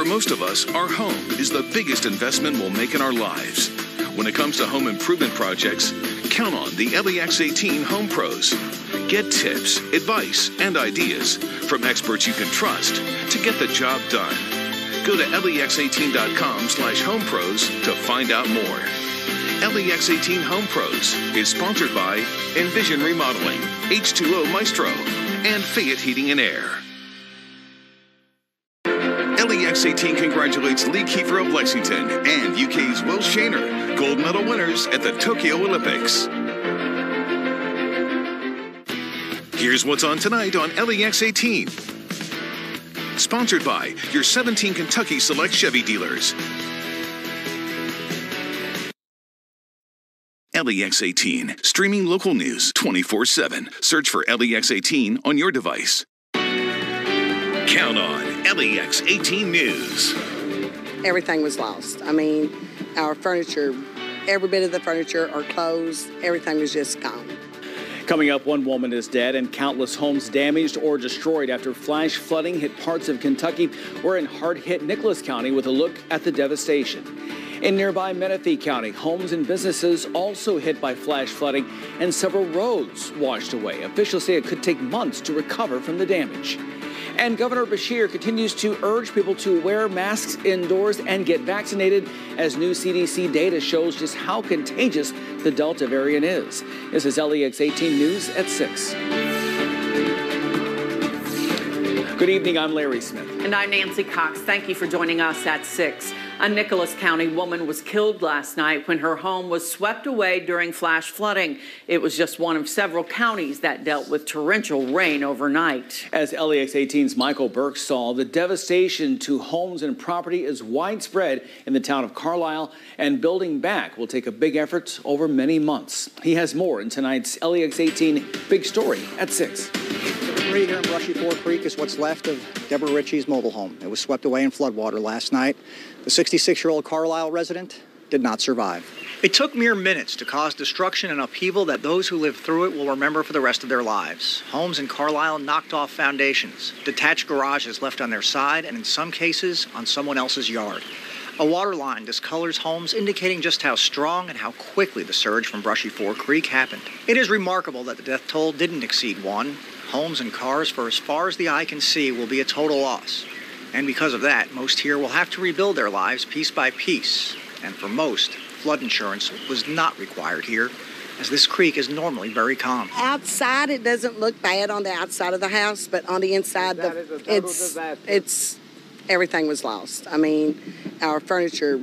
For most of us, our home is the biggest investment we'll make in our lives. When it comes to home improvement projects, count on the LEX 18 Home Pros. Get tips, advice, and ideas from experts you can trust to get the job done. Go to lex18.com/homepros to find out more. LEX 18 Home Pros is sponsored by Envision Remodeling, H2O Maestro, and Fayette Heating and Air. LEX 18 congratulates Lee Kiefer of Lexington and UK's Will Shaner, gold medal winners at the Tokyo Olympics. Here's what's on tonight on LEX 18. Sponsored by your 17 Kentucky Select Chevy dealers. LEX 18, streaming local news 24/7. Search for LEX 18 on your device. Count on LEX 18 News. Everything was lost. I mean, our furniture, every bit of the furniture, our clothes, everything was just gone. Coming up, one woman is dead and countless homes damaged or destroyed after flash flooding hit parts of Kentucky. We're in hard-hit Nicholas County with a look at the devastation. In nearby Menifee County, homes and businesses also hit by flash flooding and several roads washed away. Officials say it could take months to recover from the damage. And Governor Beshear continues to urge people to wear masks indoors and get vaccinated as new CDC data shows just how contagious the Delta variant is. This is LEX 18 News at 6. Good evening, I'm Larry Smith. And I'm Nancy Cox. Thank you for joining us at 6. A Nicholas County woman was killed last night when her home was swept away during flash flooding. It was just one of several counties that dealt with torrential rain overnight. As LEX 18's Michael Burke saw, the devastation to homes and property is widespread in the town of Carlisle, and building back will take a big effort over many months. He has more in tonight's LEX 18 Big Story at 6. Right here in Brushy Fork Creek is what's left of Deborah Ritchie's mobile home. It was swept away in floodwater last night. The 66-year-old Carlisle resident did not survive. It took mere minutes to cause destruction and upheaval that those who lived through it will remember for the rest of their lives. Homes in Carlisle knocked off foundations, detached garages left on their side, and in some cases, on someone else's yard. A water line discolors homes, indicating just how strong and how quickly the surge from Brushy Fork Creek happened. It is remarkable that the death toll didn't exceed 1. Homes and cars, for as far as the eye can see, will be a total loss. And because of that, most here will have to rebuild their lives piece by piece. And for most, flood insurance was not required here, as this creek is normally very calm. Outside, it doesn't look bad on the outside of the house, but on the inside, it's everything was lost. I mean, our furniture,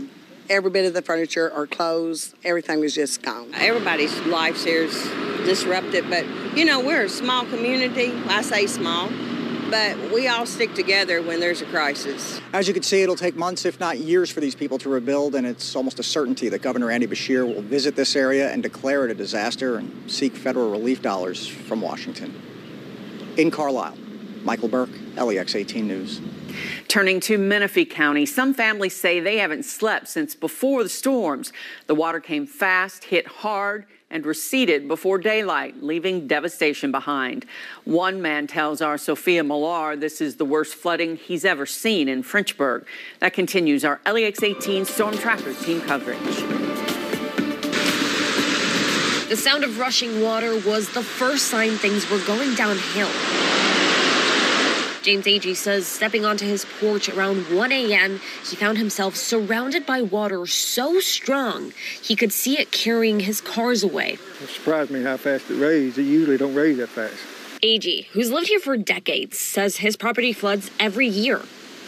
every bit of the furniture, our clothes, everything was just gone. Everybody's lives here is disrupted, but, you know, we're a small community. I say small, but we all stick together when there's a crisis. As you can see, it'll take months, if not years, for these people to rebuild, and it's almost a certainty that Governor Andy Beshear will visit this area and declare it a disaster and seek federal relief dollars from Washington. In Carlisle, Michael Burke, LEX 18 News. Turning to Menifee County, some families say they haven't slept since before the storms. The water came fast, hit hard, and receded before daylight, leaving devastation behind. One man tells our Sophia Millar this is the worst flooding he's ever seen in Frenchburg. That continues our LEX 18 Storm Tracker team coverage. The sound of rushing water was the first sign things were going downhill. James Agee says stepping onto his porch around 1 a.m., he found himself surrounded by water so strong he could see it carrying his cars away. It surprised me how fast it raised. It usually don't raise that fast. Agee, who's lived here for decades, says his property floods every year,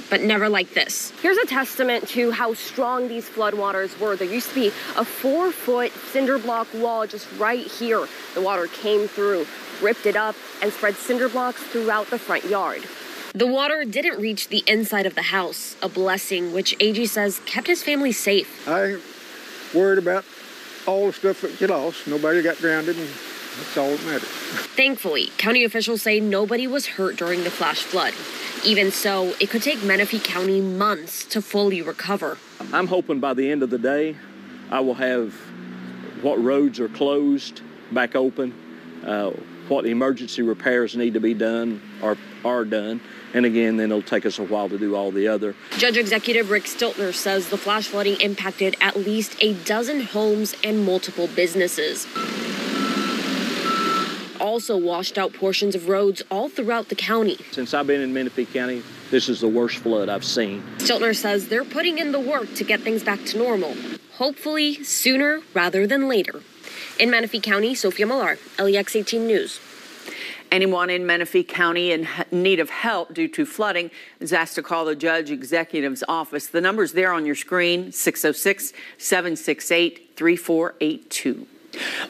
but never like this. Here's a testament to how strong these floodwaters were. There used to be a 4-foot cinder block wall just right here. The water came through, ripped it up, and spread cinder blocks throughout the front yard. The water didn't reach the inside of the house, a blessing which Agee says kept his family safe. I ain't worried about all the stuff that you lost. Nobody got grounded, and that's all that matters. Thankfully, county officials say nobody was hurt during the flash flood. Even so, it could take Menifee County months to fully recover. I'm hoping by the end of the day, I will have what roads are closed back open, what emergency repairs need to be done are done, And again, then it'll take us a while to do all the other. Judge Executive Rick Stiltner says the flash flooding impacted at least a dozen homes and multiple businesses. Also washed out portions of roads all throughout the county. Since I've been in Menifee County, this is the worst flood I've seen. Stiltner says they're putting in the work to get things back to normal, hopefully sooner rather than later. In Menifee County, Sophia Millar, LEX 18 News. Anyone in Menifee County in need of help due to flooding is asked to call the Judge Executive's office. The number's there on your screen, 606-768-3482.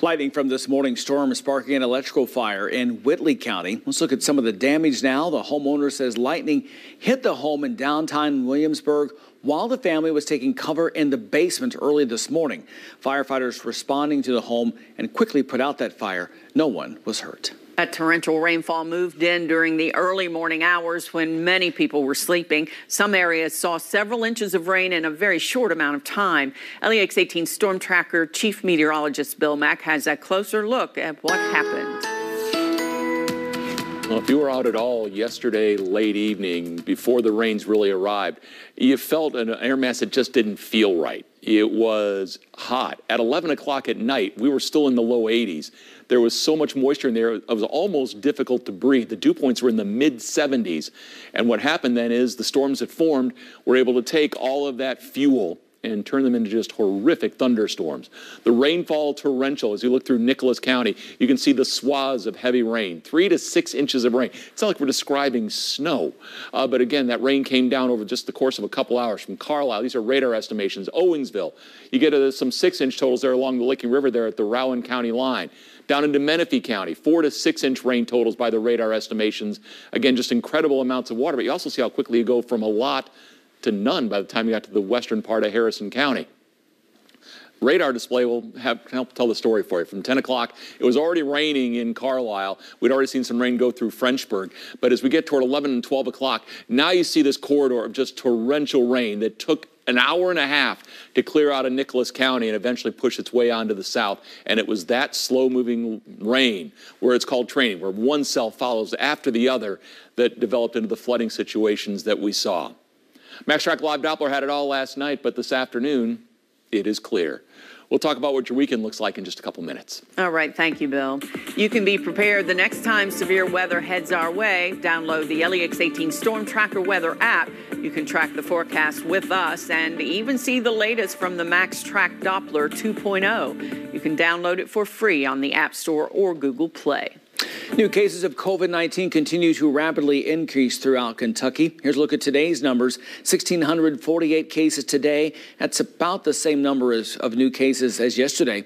Lightning from this morning's storm is sparking an electrical fire in Whitley County. Let's look at some of the damage now. The homeowner says lightning hit the home in downtown Williamsburg while the family was taking cover in the basement early this morning. Firefighters responding to the home and quickly put out that fire. No one was hurt. A torrential rainfall moved in during the early morning hours when many people were sleeping. Some areas saw several inches of rain in a very short amount of time. LEX 18 Storm Tracker Chief Meteorologist Bill Mack has a closer look at what happened. Well, if you were out at all yesterday late evening before the rains really arrived, you felt an air mass that just didn't feel right. It was hot. At 11 o'clock at night, we were still in the low 80s. There was so much moisture in there, it was almost difficult to breathe. The dew points were in the mid-70s. And what happened then is the storms that formed were able to take all of that fuel and turn them into just horrific thunderstorms. The rainfall torrential, as you look through Nicholas County, you can see the swaths of heavy rain, 3 to 6 inches of rain. It's not like we're describing snow, but again, that rain came down over just the course of a couple hours from Carlisle. These are radar estimations. Owingsville, you get some 6-inch totals there along the Licking River there at the Rowan County line. Down into Menifee County, 4 to 6 inch rain totals by the radar estimations. Again, just incredible amounts of water, but you also see how quickly you go from a lot to none by the time you got to the western part of Harrison County. Radar display will help tell the story for you. From 10 o'clock, it was already raining in Carlisle. We'd already seen some rain go through Frenchburg. But as we get toward 11 and 12 o'clock, now you see this corridor of just torrential rain that took an hour and a half to clear out of Nicholas County and eventually push its way onto the south. And it was that slow-moving rain, where it's called training, where one cell follows after the other, that developed into the flooding situations that we saw. Max Track Live Doppler had it all last night, but this afternoon, it is clear. We'll talk about what your weekend looks like in just a couple minutes. All right. Thank you, Bill. You can be prepared the next time severe weather heads our way. Download the LEX 18 Storm Tracker Weather app. You can track the forecast with us and even see the latest from the Max Track Doppler 2.0. You can download it for free on the App Store or Google Play. New cases of COVID-19 continue to rapidly increase throughout Kentucky. Here's a look at today's numbers. 1,648 cases today. That's about the same number of new cases as yesterday.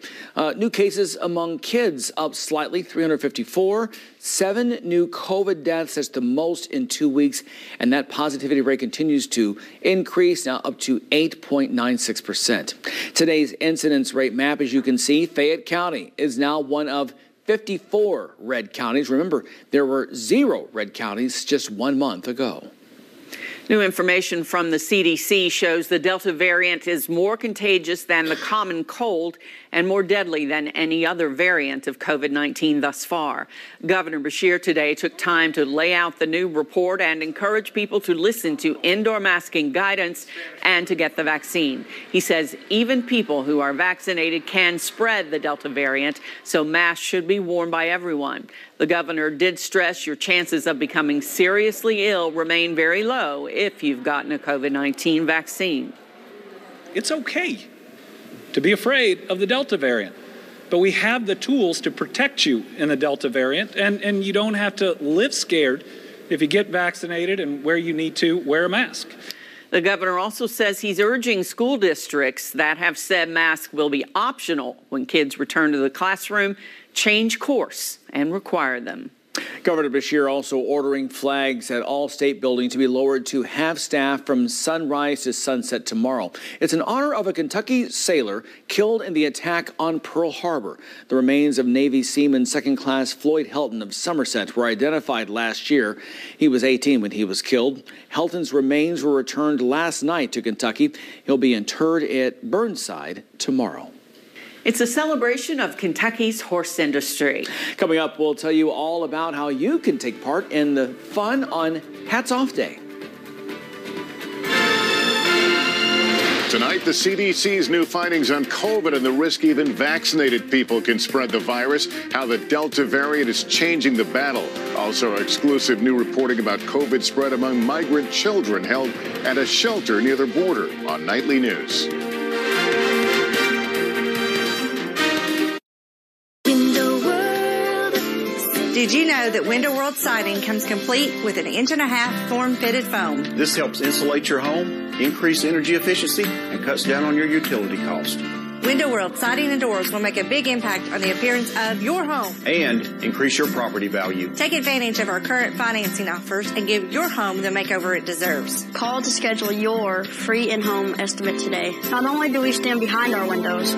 New cases among kids up slightly, 354. 7 new COVID deaths. That's the most in 2 weeks. And that positivity rate continues to increase, now up to 8.96%. Today's incidence rate map, as you can see, Fayette County is now one of 54 red counties. Remember, there were 0 red counties just 1 month ago. New information from the CDC shows the Delta variant is more contagious than the common cold and more deadly than any other variant of COVID-19 thus far. Governor Beshear today took time to lay out the new report and encourage people to listen to indoor masking guidance and to get the vaccine. He says even people who are vaccinated can spread the Delta variant, so masks should be worn by everyone. The governor did stress your chances of becoming seriously ill remain very low if you've gotten a COVID-19 vaccine. It's okay to be afraid of the Delta variant, but we have the tools to protect you in the Delta variant, and you don't have to live scared if you get vaccinated, and where you need to, wear a mask. The governor also says he's urging school districts that have said masks will be optional when kids return to the classroom, change course and require them. Governor Beshear also ordering flags at all state buildings to be lowered to half staff from sunrise to sunset tomorrow. It's in honor of a Kentucky sailor killed in the attack on Pearl Harbor. The remains of Navy Seaman 2nd Class Floyd Helton of Somerset were identified last year. He was 18 when he was killed. Helton's remains were returned last night to Kentucky. He'll be interred at Burnside tomorrow. It's a celebration of Kentucky's horse industry. Coming up, we'll tell you all about how you can take part in the fun on Hats Off Day. Tonight, the CDC's new findings on COVID and the risk even vaccinated people can spread the virus, how the Delta variant is changing the battle. Also, exclusive new reporting about COVID spread among migrant children held at a shelter near the border on Nightly News. Did you know that Window World siding comes complete with an 1.5-inch form-fitted foam? This helps insulate your home, increase energy efficiency, and cuts down on your utility cost. Window World siding and doors will make a big impact on the appearance of your home and increase your property value. Take advantage of our current financing offers and give your home the makeover it deserves. Call to schedule your free in-home estimate today. Not only do we stand behind our windows,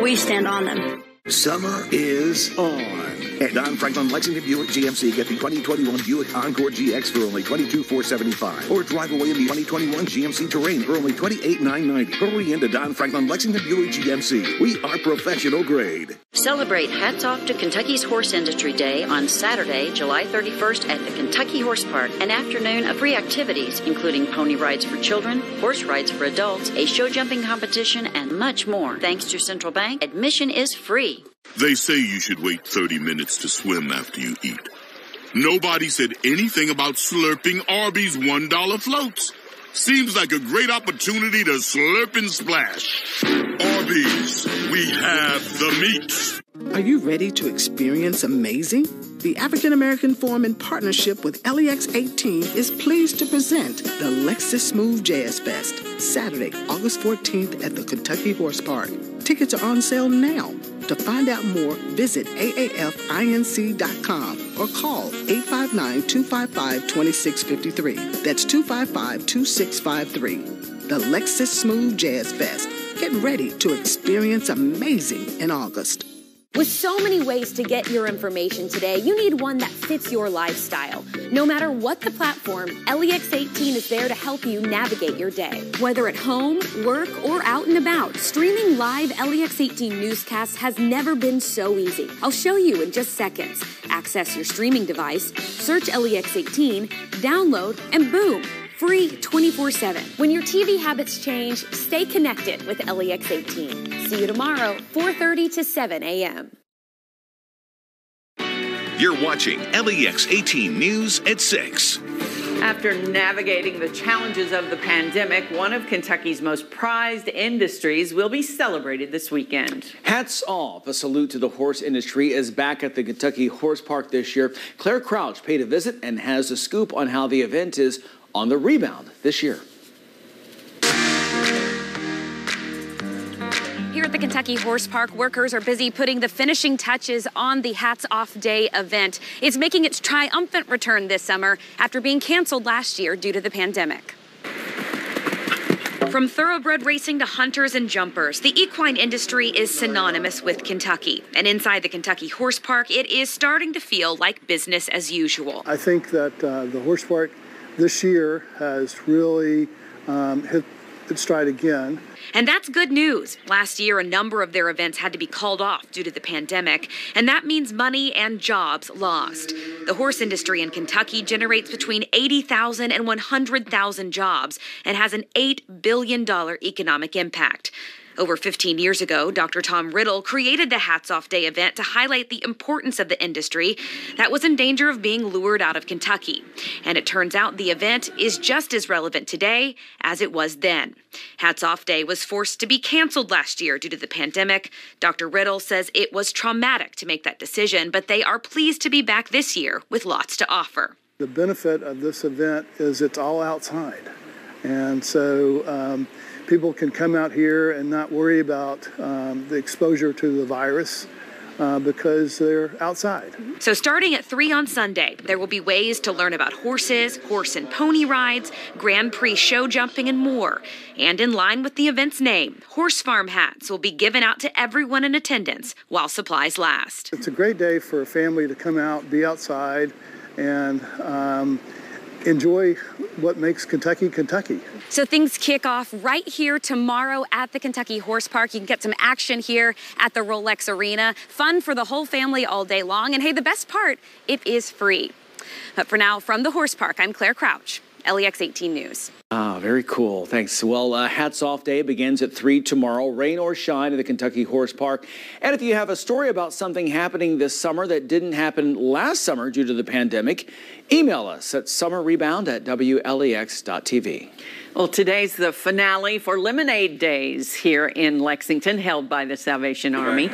we stand on them. Summer is on. At Don Franklin Lexington Buick GMC, get the 2021 Buick Encore GX for only $22,475. Or drive away in the 2021 GMC Terrain for only $28,990. Hurry into Don Franklin Lexington Buick GMC. We are professional grade. Celebrate Hats Off to Kentucky's Horse Industry Day on Saturday, July 31st at the Kentucky Horse Park. An afternoon of free activities, including pony rides for children, horse rides for adults, a show jumping competition, and much more. Thanks to Central Bank, admission is free. They say you should wait 30 minutes to swim after you eat. Nobody said anything about slurping Arby's $1 floats. Seems like a great opportunity to slurp and splash. Arby's, we have the meat. Are you ready to experience amazing? The African American Forum, in partnership with LEX 18, is pleased to present the Lexus Smooth Jazz Fest, Saturday, August 14th at the Kentucky Horse Park. Tickets are on sale now. To find out more, visit aafinc.com or call 859-255-2653. That's 255-2653. The Lexus Smooth Jazz Fest. Get ready to experience amazing in August. With so many ways to get your information today, you need one that fits your lifestyle. No matter what the platform, LEX 18 is there to help you navigate your day. Whether at home, work, or out and about, streaming live LEX 18 newscasts has never been so easy. I'll show you in just seconds. Access your streaming device, search LEX 18, download, and boom! Free 24/7. When your TV habits change, stay connected with LEX 18. See you tomorrow, 4:30 to 7 a.m. You're watching LEX 18 News at 6. After navigating the challenges of the pandemic, one of Kentucky's most prized industries will be celebrated this weekend. Hats Off, a salute to the horse industry, is back at the Kentucky Horse Park this year. Claire Crouch paid a visit and has a scoop on how the event is on the rebound this year. Here at the Kentucky Horse Park, workers are busy putting the finishing touches on the Hats Off Day event. It's making its triumphant return this summer after being canceled last year due to the pandemic. From thoroughbred racing to hunters and jumpers, the equine industry is synonymous with Kentucky. And inside the Kentucky Horse Park, it is starting to feel like business as usual. I think that the Horse Park this year has really hit its stride again. And that's good news. Last year, a number of their events had to be called off due to the pandemic, and that means money and jobs lost. The horse industry in Kentucky generates between 80,000 and 100,000 jobs and has an $8 billion economic impact. Over 15 years ago, Dr. Tom Riddle created the Hats Off Day event to highlight the importance of the industry that was in danger of being lured out of Kentucky. And it turns out the event is just as relevant today as it was then. Hats Off Day was forced to be canceled last year due to the pandemic. Dr. Riddle says it was traumatic to make that decision, but they are pleased to be back this year with lots to offer. The benefit of this event is it's all outside. And so people can come out here and not worry about the exposure to the virus because they're outside. So starting at 3 on Sunday, there will be ways to learn about horses, horse and pony rides, Grand Prix show jumping, and more. And in line with the event's name, horse farm hats will be given out to everyone in attendance while supplies last. It's a great day for a family to come out, be outside, and enjoy what makes Kentucky, Kentucky. So things kick off right here tomorrow at the Kentucky Horse Park. You can get some action here at the LEX Arena. Fun for the whole family all day long. And hey, the best part, it is free. But for now, from the Horse Park, I'm Claire Crouch, LEX 18 News. Ah, very cool. Thanks. Well, Hats Off Day begins at 3 tomorrow, rain or shine at the Kentucky Horse Park. And if you have a story about something happening this summer that didn't happen last summer due to the pandemic, email us at summerrebound@wlex.tv. Well, today's the finale for Lemonade Days here in Lexington, held by the Salvation Army.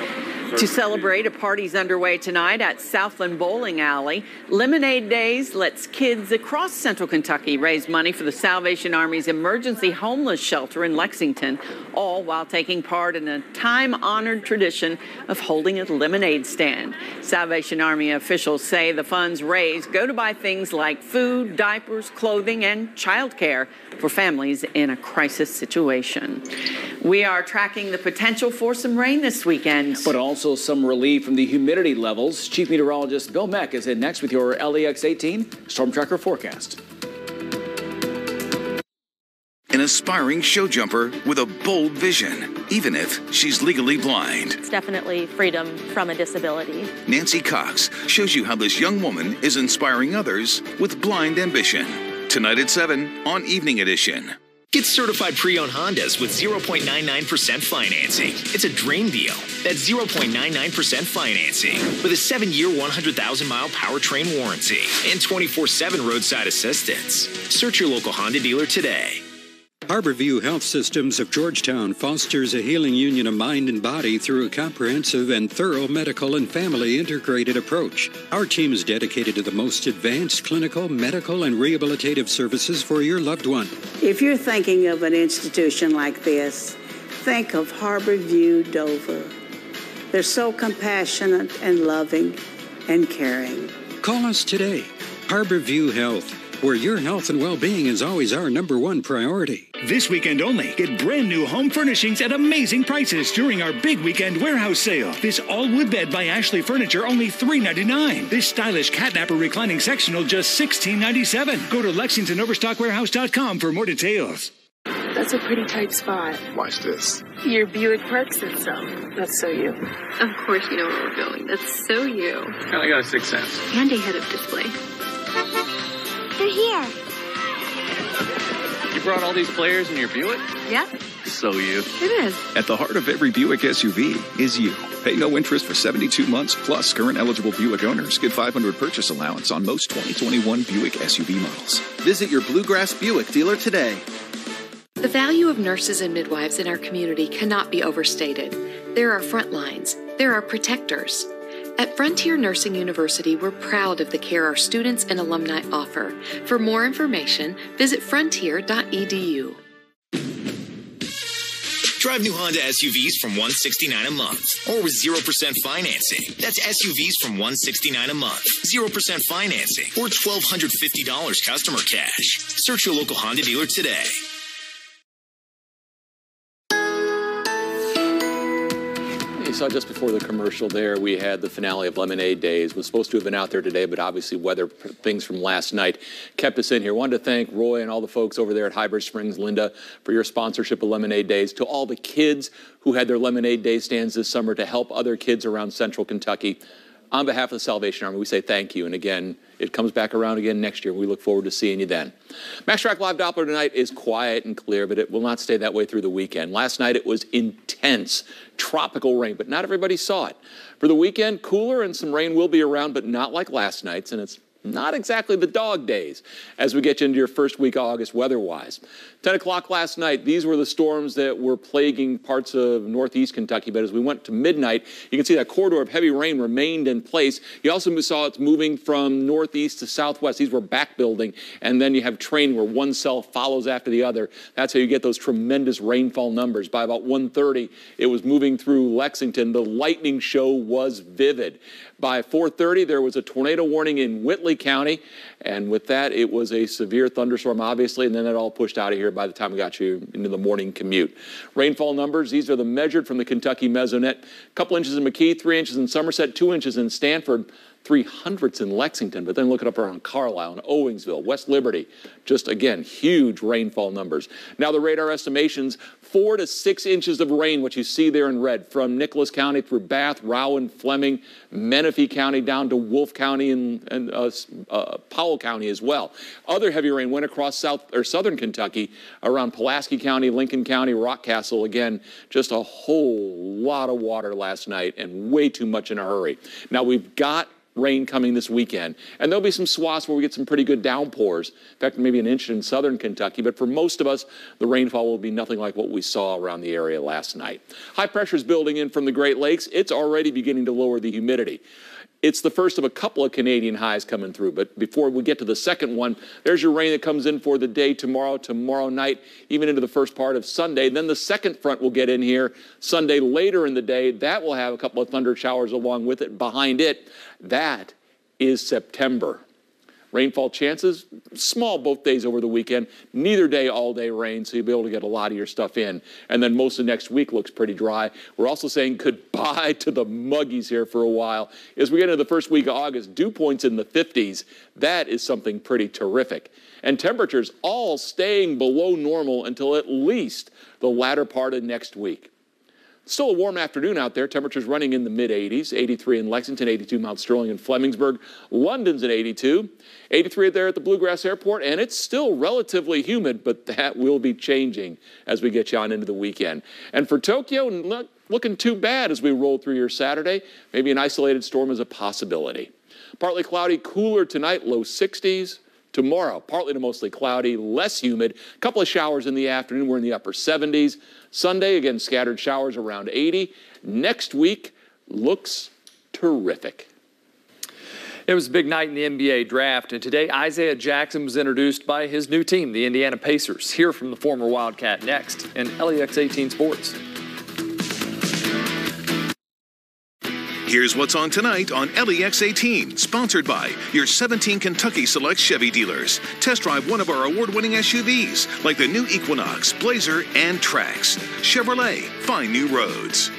To celebrate, a party's underway tonight at Southland Bowling Alley. Lemonade Days lets kids across Central Kentucky raise money for the Salvation Army's emergency homeless shelter in Lexington, all while taking part in a time-honored tradition of holding a lemonade stand. Salvation Army officials say the funds raised go to buy things like food, diapers, clothing, and childcare for families in a crisis situation. We are tracking the potential for some rain this weekend. But also some relief from the humidity levels. Chief Meteorologist Bill Meck is in next with your LEX 18 Storm Tracker forecast. An aspiring show jumper with a bold vision, even if she's legally blind. It's definitely freedom from a disability. Nancy Cox shows you how this young woman is inspiring others with blind ambition. Tonight at 7 on Evening Edition. Get certified pre-owned Hondas with 0.99% financing. It's a dream deal. That's 0.99% financing with a 7-year, 100,000-mile powertrain warranty and 24/7 roadside assistance. Search your local Honda dealer today. Harborview Health Systems of Georgetown fosters a healing union of mind and body through a comprehensive and thorough medical and family integrated approach. Our team is dedicated to the most advanced clinical, medical, and rehabilitative services for your loved one. If you're thinking of an institution like this, think of Harborview Dover. They're so compassionate and loving and caring. Call us today. Harborview Health, where your health and well-being is always our #1 priority. This weekend only, get brand new home furnishings at amazing prices during our big weekend warehouse sale. This all-wood bed by Ashley Furniture, only $3.99. This stylish catnapper reclining sectional, just $16.97. Go to LexingtonOverstockWarehouse.com for more details. That's a pretty tight spot. Watch this. Your Buick Park said so. That's so you. Of course you know where we're going. That's so you. I got a sixth sense. And a head-up display. They're here. You brought all these players in your Buick? Yeah. So you. It is. At the heart of every Buick SUV is you. Pay no interest for 72 months, plus current eligible Buick owners get $500 purchase allowance on most 2021 Buick SUV models. Visit your Bluegrass Buick dealer today. The value of nurses and midwives in our community cannot be overstated. There are front lines. There are protectors. At Frontier Nursing University, we're proud of the care our students and alumni offer. For more information, visit frontier.edu. Drive new Honda SUVs from $169 a month, or with 0% financing. That's SUVs from $169 a month, 0% financing, or $1,250 customer cash. Search your local Honda dealer today. You saw just before the commercial there, we had the finale of Lemonade Days. Was supposed to have been out there today, but obviously weather things from last night kept us in here. Wanted to thank Roy and all the folks over there at Hybrid Springs, Linda, for your sponsorship of Lemonade Days. To all the kids who had their Lemonade Day stands this summer to help other kids around Central Kentucky. On behalf of the Salvation Army, we say thank you. And again, it comes back around again next year. We look forward to seeing you then. MaxTrack Live Doppler tonight is quiet and clear, but it will not stay that way through the weekend. Last night it was intense tropical rain, but not everybody saw it. For the weekend, cooler and some rain will be around, but not like last night's, and it's not exactly the dog days as we get you into your first week of August weather-wise. 10 o'clock last night, these were the storms that were plaguing parts of northeast Kentucky, but as we went to midnight, you can see that corridor of heavy rain remained in place. You also saw it's moving from northeast to southwest. These were back building, and then you have training where one cell follows after the other. That's how you get those tremendous rainfall numbers. By about 1:30, it was moving through Lexington. The lightning show was vivid. By 4:30, there was a tornado warning in Whitley County, and with that, it was a severe thunderstorm, obviously, and then it all pushed out of here by the time we got you into the morning commute. Rainfall numbers, these are the measured from the Kentucky Mesonet. A couple inches in McKee, 3 inches in Somerset, 2 inches in Stanford. 300s in Lexington, but then look it up around Carlisle and Owingsville, West Liberty. Just, again, huge rainfall numbers. Now the radar estimations, 4 to 6 inches of rain, what you see there in red, from Nicholas County through Bath, Rowan, Fleming, Menifee County down to Wolfe County and Powell County as well. Other heavy rain went across southern Kentucky around Pulaski County, Lincoln County, Rockcastle. Again, just a whole lot of water last night and way too much in a hurry. Now we've got rain coming this weekend, and there'll be some swaths where we get some pretty good downpours. In fact, maybe an inch in southern Kentucky, but for most of us, the rainfall will be nothing like what we saw around the area last night. High pressure is building in from the Great Lakes. It's already beginning to lower the humidity. It's the first of a couple of Canadian highs coming through, but before we get to the second one, there's your rain that comes in for the day tomorrow night, even into the first part of Sunday. Then the second front will get in here Sunday later in the day. That will have a couple of thunder showers along with it. Behind it, that is September. Rainfall chances, small both days over the weekend. Neither day all-day rain, so you'll be able to get a lot of your stuff in. And then most of next week looks pretty dry. We're also saying goodbye to the muggies here for a while. As we get into the first week of August, dew points in the 50s. That is something pretty terrific. And temperatures all staying below normal until at least the latter part of next week. Still a warm afternoon out there. Temperatures running in the mid-80s. 83 in Lexington, 82 Mount Sterling and Flemingsburg. London's at 82. 83 there at the Bluegrass Airport. And it's still relatively humid, but that will be changing as we get you on into the weekend. And for Tokyo, not looking too bad as we roll through your Saturday. Maybe an isolated storm is a possibility. Partly cloudy, cooler tonight, low 60s. Tomorrow, partly to mostly cloudy, less humid. A couple of showers in the afternoon. We're in the upper 70s. Sunday, again, scattered showers around 80. Next week looks terrific. It was a big night in the NBA draft, and today Isaiah Jackson was introduced by his new team, the Indiana Pacers. Hear from the former Wildcat next in LEX 18 Sports. Here's what's on tonight on LEX 18, sponsored by your 17 Kentucky Select Chevy dealers. Test drive one of our award-winning SUVs, like the new Equinox, Blazer, and Trax. Chevrolet, find new roads.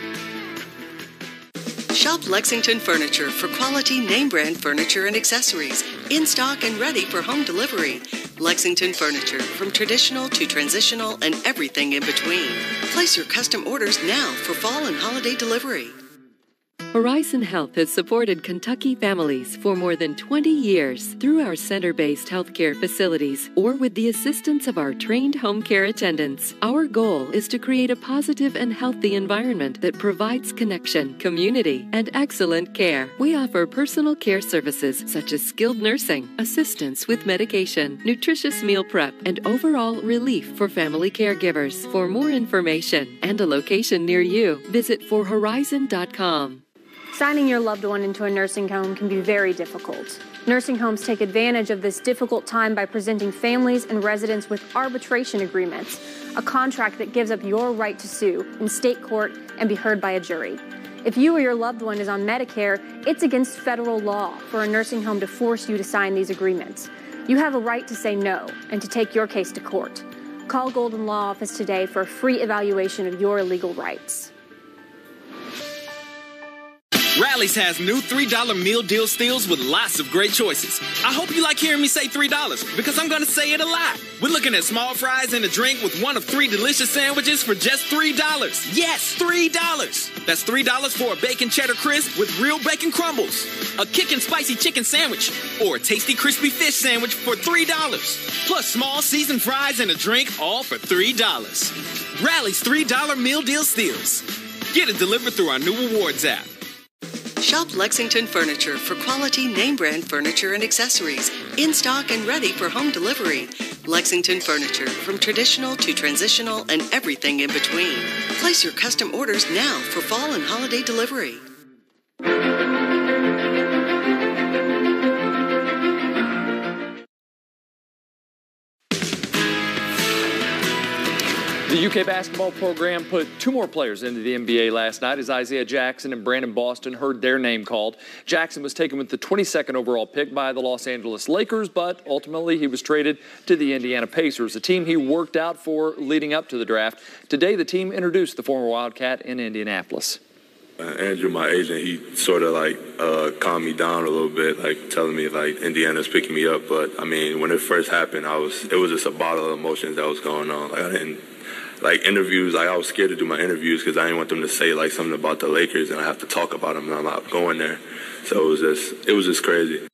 Shop Lexington Furniture for quality name-brand furniture and accessories, in stock and ready for home delivery. Lexington Furniture, from traditional to transitional and everything in between. Place your custom orders now for fall and holiday delivery. Horizon Health has supported Kentucky families for more than 20 years through our center-based healthcare facilities or with the assistance of our trained home care attendants. Our goal is to create a positive and healthy environment that provides connection, community, and excellent care. We offer personal care services such as skilled nursing, assistance with medication, nutritious meal prep, and overall relief for family caregivers. For more information and a location near you, visit forhorizon.com. Signing your loved one into a nursing home can be very difficult. Nursing homes take advantage of this difficult time by presenting families and residents with arbitration agreements, a contract that gives up your right to sue in state court and be heard by a jury. If you or your loved one is on Medicare, it's against federal law for a nursing home to force you to sign these agreements. You have a right to say no and to take your case to court. Call Golden Law Office today for a free evaluation of your legal rights. Rally's has new $3 meal deal steals with lots of great choices. I hope you like hearing me say $3 because I'm going to say it a lot. We're looking at small fries and a drink with one of 3 delicious sandwiches for just $3. Yes, $3. That's $3 for a bacon cheddar crisp with real bacon crumbles, a kickin' spicy chicken sandwich, or a tasty crispy fish sandwich for $3. Plus small seasoned fries and a drink, all for $3. Rally's $3 meal deal steals. Get it delivered through our new rewards app. Shop Lexington Furniture for quality name-brand furniture and accessories, in stock and ready for home delivery. Lexington Furniture, from traditional to transitional and everything in between. Place your custom orders now for fall and holiday delivery. The UK basketball program put 2 more players into the NBA last night as Isaiah Jackson and Brandon Boston heard their name called. Jackson was taken with the 22nd overall pick by the Los Angeles Lakers, but ultimately he was traded to the Indiana Pacers, a team he worked out for leading up to the draft. Today, the team introduced the former Wildcat in Indianapolis. Andrew, my agent, he sort of like calmed me down a little bit, like telling me like Indiana's picking me up. But I mean, when it first happened, it was just a bottle of emotions that was going on. Like I didn't like interviews. Like I was scared to do my interviews because I didn't want them to say like something about the Lakers and I have to talk about them and I'm not going there. So it was just crazy.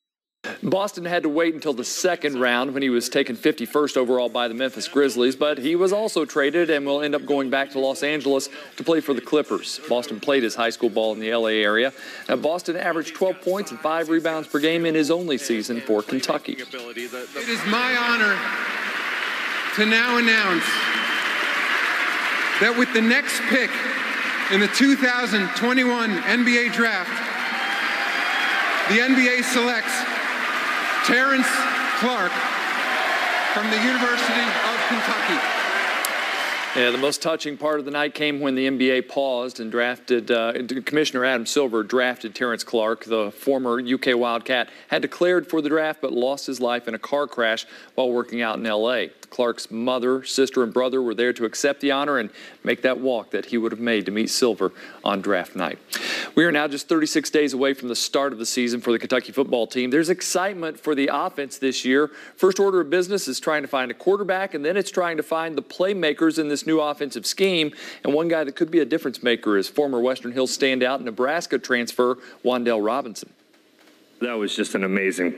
Boston had to wait until the second round when he was taken 51st overall by the Memphis Grizzlies, but he was also traded and will end up going back to Los Angeles to play for the Clippers. Boston played his high school ball in the L.A. area. Now, Boston averaged 12 points and 5 rebounds per game in his only season for Kentucky. It is my honor to now announce that with the next pick in the 2021 NBA Draft, the NBA selects Terrence Clark from the University of Kentucky. Yeah, the most touching part of the night came when the NBA paused and drafted, Commissioner Adam Silver drafted Terrence Clark. The former UK Wildcat had declared for the draft but lost his life in a car crash while working out in L.A. Clark's mother, sister, and brother were there to accept the honor and make that walk that he would have made to meet Silver on draft night. We are now just 36 days away from the start of the season for the Kentucky football team. There's excitement for the offense this year. First order of business is trying to find a quarterback, and then it's trying to find the playmakers in this new offensive scheme. And one guy that could be a difference maker is former Western Hills standout Nebraska transfer Wan'Dale Robinson. That was just an amazing,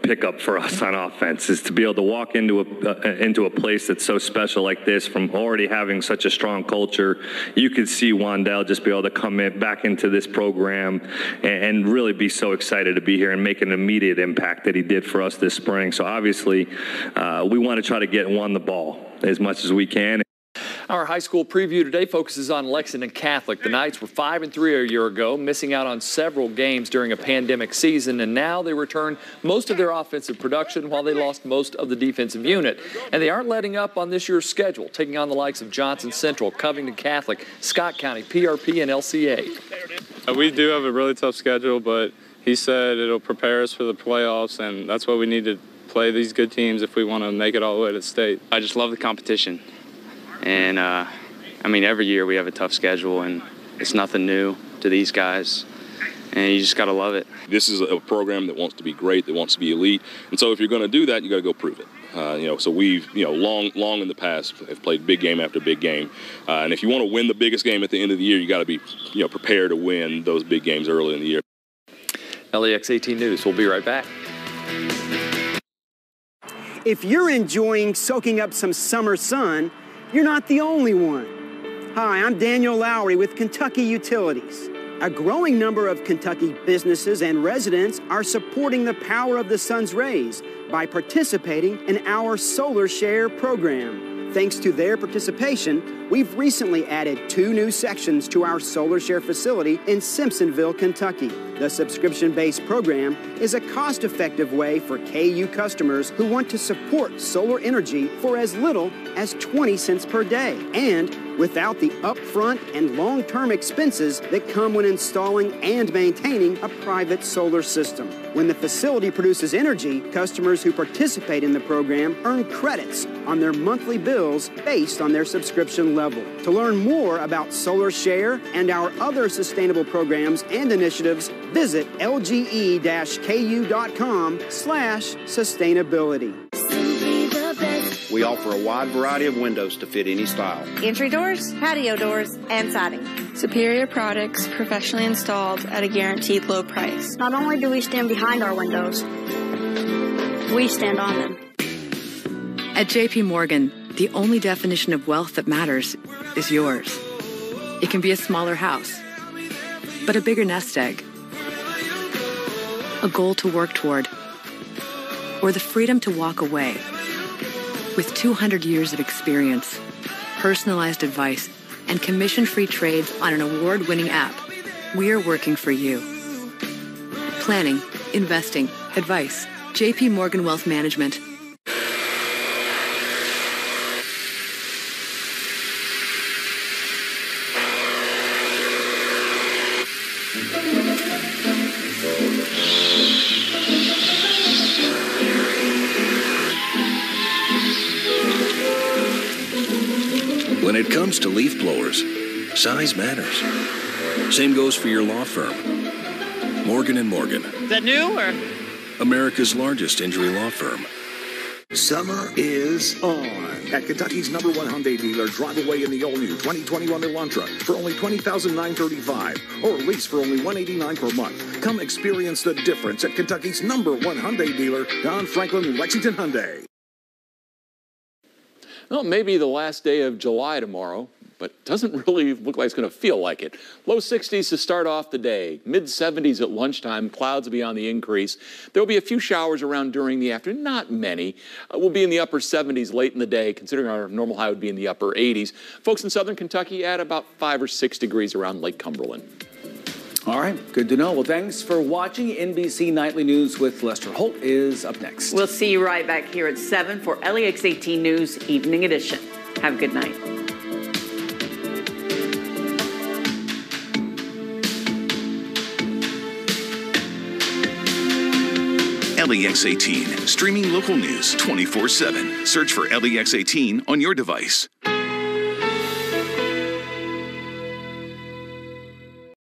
pickup for us on offense, is to be able to walk into a place that's so special like this, from already having such a strong culture. You could see Wan'Dale just be able to come back into this program and really be so excited to be here and make an immediate impact that he did for us this spring. So obviously, we want to try to get Juan the ball as much as we can. Our high school preview today focuses on Lexington Catholic. The Knights were 5-3 a year ago, missing out on several games during a pandemic season, and now they return most of their offensive production while they lost most of the defensive unit. And they aren't letting up on this year's schedule, taking on the likes of Johnson Central, Covington Catholic, Scott County, PRP, and LCA. We do have a really tough schedule, but he said it'll prepare us for the playoffs, and that's what we need to play these good teams if we want to make it all the way to state. I just love the competition. And, every year we have a tough schedule, and it's nothing new to these guys, and you just got to love it. This is a program that wants to be great, that wants to be elite, and so if you're going to do that, you got to go prove it. So we've, long in the past have played big game after big game, and if you want to win the biggest game at the end of the year, you got to be, prepared to win those big games early in the year. LEX 18 News. We'll be right back. If you're enjoying soaking up some summer sun, you're not the only one. Hi, I'm Daniel Lowry with Kentucky Utilities. A growing number of Kentucky businesses and residents are supporting the power of the sun's rays by participating in our Solar Share program. Thanks to their participation, we've recently added 2 new sections to our Solar Share facility in Simpsonville, Kentucky. The subscription-based program is a cost-effective way for KU customers who want to support solar energy for as little as 20 cents per day, and without the upfront and long-term expenses that come when installing and maintaining a private solar system. When the facility produces energy, customers who participate in the program earn credits on their monthly bills based on their subscription level. To learn more about Solar Share and our other sustainable programs and initiatives, visit lge-ku.com/sustainability. We offer a wide variety of windows to fit any style. Entry doors, patio doors, and siding. Superior products professionally installed at a guaranteed low price. Not only do we stand behind our windows, we stand on them. At J.P. Morgan, the only definition of wealth that matters is yours. It can be a smaller house, but a bigger nest egg, a goal to work toward, or the freedom to walk away. With 200 years of experience, personalized advice, and commission-free trades on an award-winning app, we're working for you. Planning, investing, advice. J.P. Morgan Wealth Management. When it comes to leaf blowers, size matters. Same goes for your law firm. Morgan & Morgan. Is that new or? America's largest injury law firm. Summer is on. At Kentucky's #1 Hyundai dealer, drive away in the all-new 2021 Elantra for only $20,935, or lease for only $189 per month. Come experience the difference at Kentucky's #1 Hyundai dealer, Don Franklin Lexington Hyundai. Well, maybe the last day of July tomorrow, but it doesn't really look like it's going to feel like it. Low 60s to start off the day, mid 70s at lunchtime, clouds will be on the increase. There will be a few showers around during the afternoon, not many. We'll be in the upper 70s late in the day, considering our normal high would be in the upper 80s. Folks in southern Kentucky at about 5 or 6 degrees around Lake Cumberland. All right, good to know. Well, thanks for watching. NBC Nightly News with Lester Holt is up next. We'll see you right back here at 7 for LEX 18 News Evening Edition. Have a good night. LEX 18, streaming local news 24/7. Search for LEX 18 on your device.